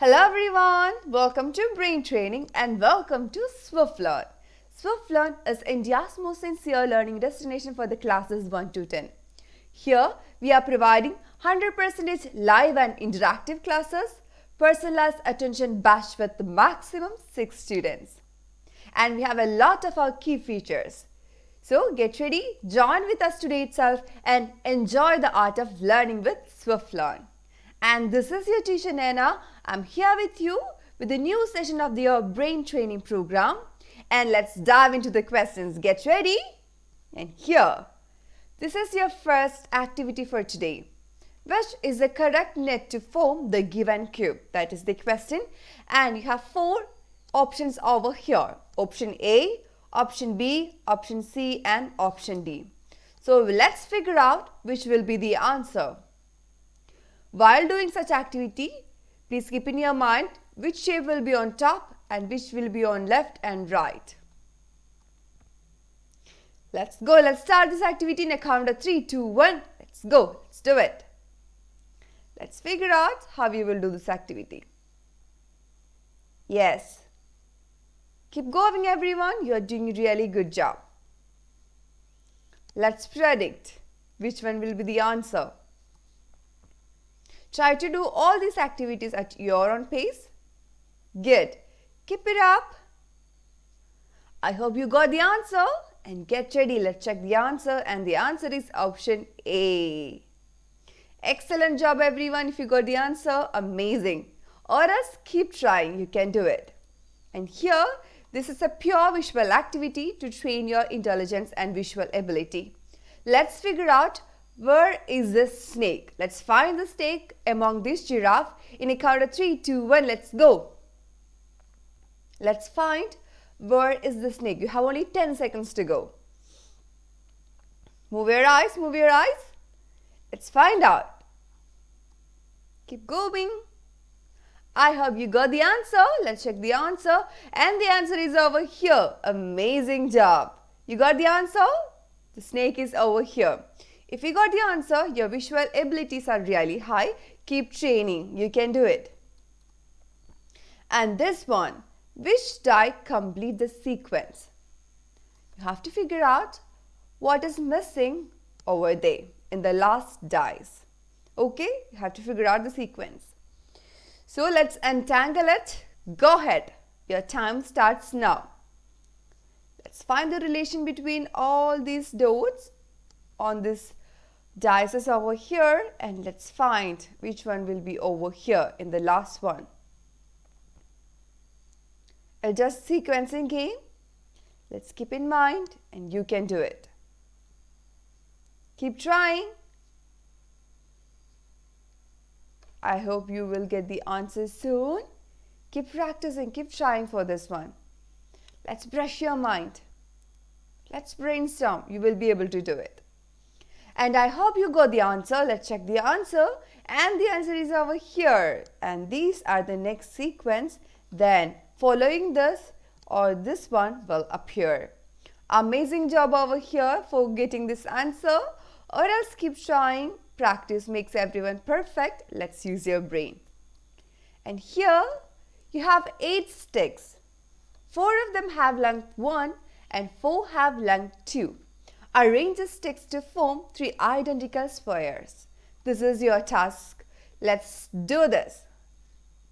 Hello everyone, welcome to Brain Training and welcome to Swiflearn. Swiflearn is India's most sincere learning destination for the classes 1 to 10. Here we are providing 100% live and interactive classes, personalized attention batch with the maximum 6 students. And we have a lot of our key features. So get ready, join with us today itself and enjoy the art of learning with Swiflearn. And this is your teacher Naina. I'm here with you with a new session of your brain training program. And let's dive into the questions. Get ready. And here, this is your first activity for today. Which is the correct net to form the given cube? That is the question. And you have 4 options over here. Option A, option B, option C and option D. So let's figure out which will be the answer. While doing such activity, please keep in your mind which shape will be on top and which will be on left and right. Let's go. Let's start this activity in a count of 3, 2, 1. Let's go. Let's do it. Let's figure out how you will do this activity. Yes. Keep going everyone. You are doing a really good job. Let's predict which one will be the answer. Try to do all these activities at your own pace. Good. Keep it up. I hope you got the answer and get ready. Let's check the answer and the answer is option A. Excellent job everyone. If you got the answer, amazing. Or else keep trying. You can do it. And here, this is a pure visual activity to train your intelligence and visual ability. Let's figure out where is this snake? Let's find the snake among this giraffe in a count of 3, 2, 1. Let's go. Let's find where is the snake. You have only 10 seconds to go. Move your eyes, move your eyes. Let's find out. Keep going. I hope you got the answer. Let's check the answer. And the answer is over here. Amazing job. You got the answer? The snake is over here. If you got the answer, your visual abilities are really high. Keep training. You can do it. And this one, which die complete the sequence? You have to figure out what is missing over there in the last dies. Okay, you have to figure out the sequence. So let's untangle it. Go ahead. Your time starts now. Let's find the relation between all these dots on this dice is over here and let's find which one will be over here in the last one. A just sequencing game. Let's keep in mind and you can do it. Keep trying. I hope you will get the answer soon. Keep practicing, keep trying for this one. Let's brush your mind. Let's brainstorm. You will be able to do it. And I hope you got the answer. Let's check the answer. And the answer is over here. And these are the next sequence. Then following this or this one will appear. Amazing job over here for getting this answer. Or else keep trying. Practice makes everyone perfect. Let's use your brain. And here you have 8 sticks. 4 of them have length 1 and 4 have length 2. Arrange the sticks to form 3 identical squares. This is your task. Let's do this.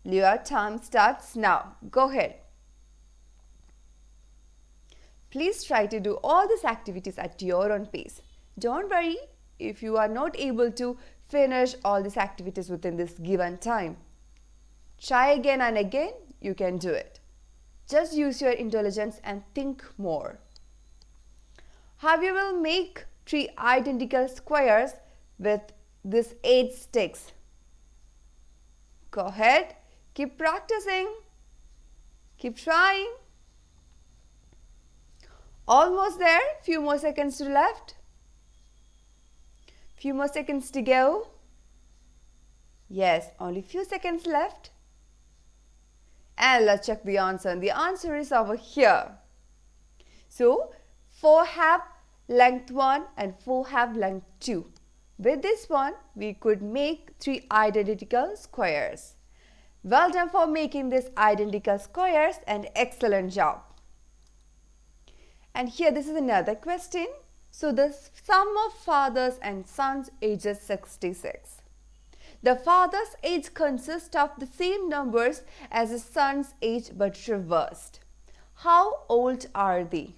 Your time starts now. Go ahead. Please try to do all these activities at your own pace. Don't worry if you are not able to finish all these activities within this given time. Try again and again. You can do it. Just use your intelligence and think more. How you will make 3 identical squares with these 8 sticks? Go ahead. Keep practicing. Keep trying. Almost there. Few more seconds to left. Few more seconds to go. Yes, only few seconds left. And let's check the answer. And the answer is over here. So 4 have length 1 and 4 have length 2. With this one, we could make 3 identical squares. Well done for making these identical squares and excellent job. And here this is another question. So the sum of fathers and sons ages 66. The father's age consists of the same numbers as the son's age but reversed. How old are they?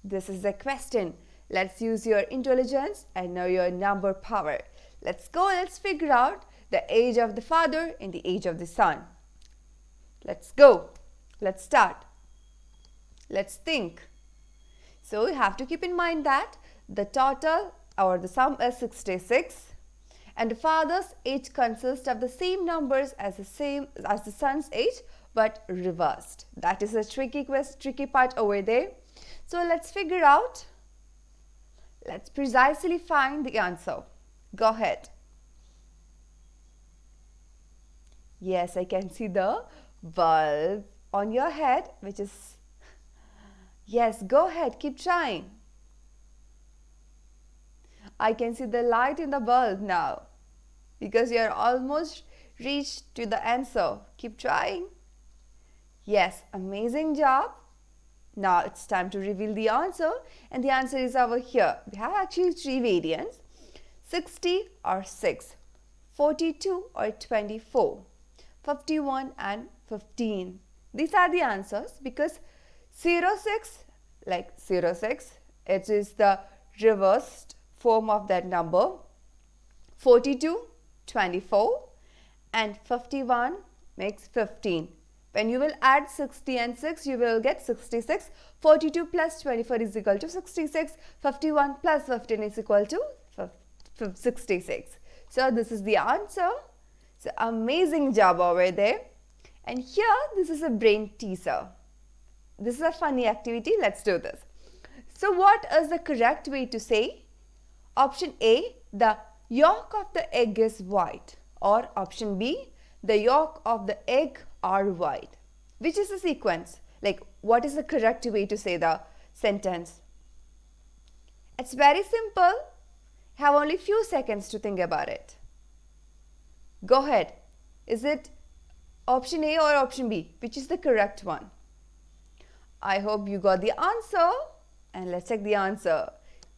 This is the question. Let's use your intelligence and know your number power. Let's go, let's figure out the age of the father and the age of the son. Let's go. Let's start. Let's think. So you have to keep in mind that the total or the sum is 66 and the father's age consists of the same numbers as the son's age but reversed. That is a tricky part over there. So let's figure out. Let's precisely find the answer. Go ahead. Yes, I can see the bulb on your head, which is, yes, go ahead, keep trying. I can see the light in the bulb now because you are almost reached to the answer. Keep trying. Yes, amazing job. Now it's time to reveal the answer, and the answer is over here. We have actually three variants: 60 or 6, 42 or 24, 51 and 15. These are the answers because 06, like 06, it is the reversed form of that number. 42, 24 and 51 makes 15. When you will add 60 and 6, you will get 66. 42 plus 24 is equal to 66. 51 plus 15 is equal to 66. So this is the answer. So amazing job over there. And here this is a brain teaser. This is a funny activity. Let's do this. So what is the correct way to say? Option A, the yolk of the egg is white. Or option B, the yolk of the egg are white. Which is the sequence? Like, what is the correct way to say the sentence? It's very simple. You have only few seconds to think about it. Go ahead. Is it option A or option B? Which is the correct one? I hope you got the answer. And let's check the answer.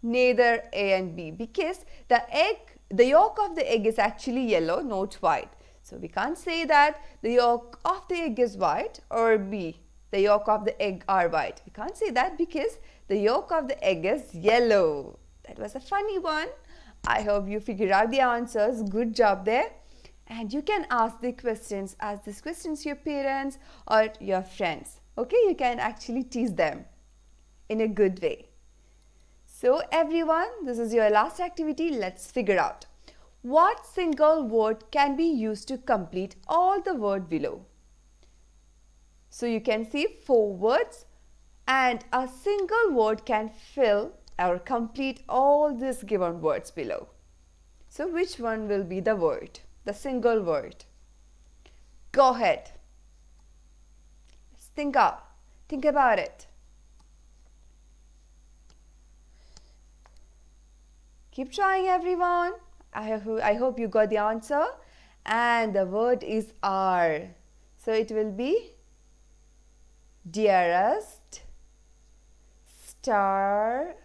Neither A and B, because the yolk of the egg is actually yellow, not white. So we can't say that the yolk of the egg is white, or B, the yolk of the egg are white. We can't say that because the yolk of the egg is yellow. That was a funny one. I hope you figured out the answers. Good job there. And you can ask the questions, ask these questions to your parents or your friends. Okay, you can actually tease them in a good way. So everyone, this is your last activity. Let's figure out what single word can be used to complete all the word below. So you can see 4 words and a single word can fill or complete all these given words below. So which one will be the word, the single word? Go ahead. Let's think about it. Keep trying, everyone. I hope you got the answer. And the word is are. So it will be dearest,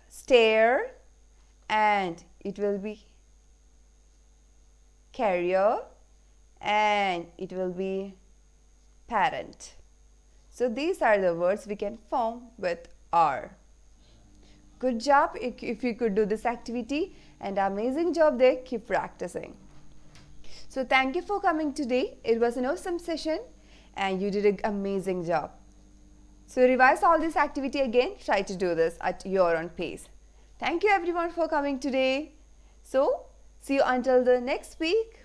stare, and it will be carrier, and it will be parent. So these are the words we can form with are. Good job if you could do this activity, and amazing job there. Keep practicing. So thank you for coming today. It was an awesome session and you did an amazing job. So revise all this activity again. Try to do this at your own pace. Thank you everyone for coming today. So see you until the next week.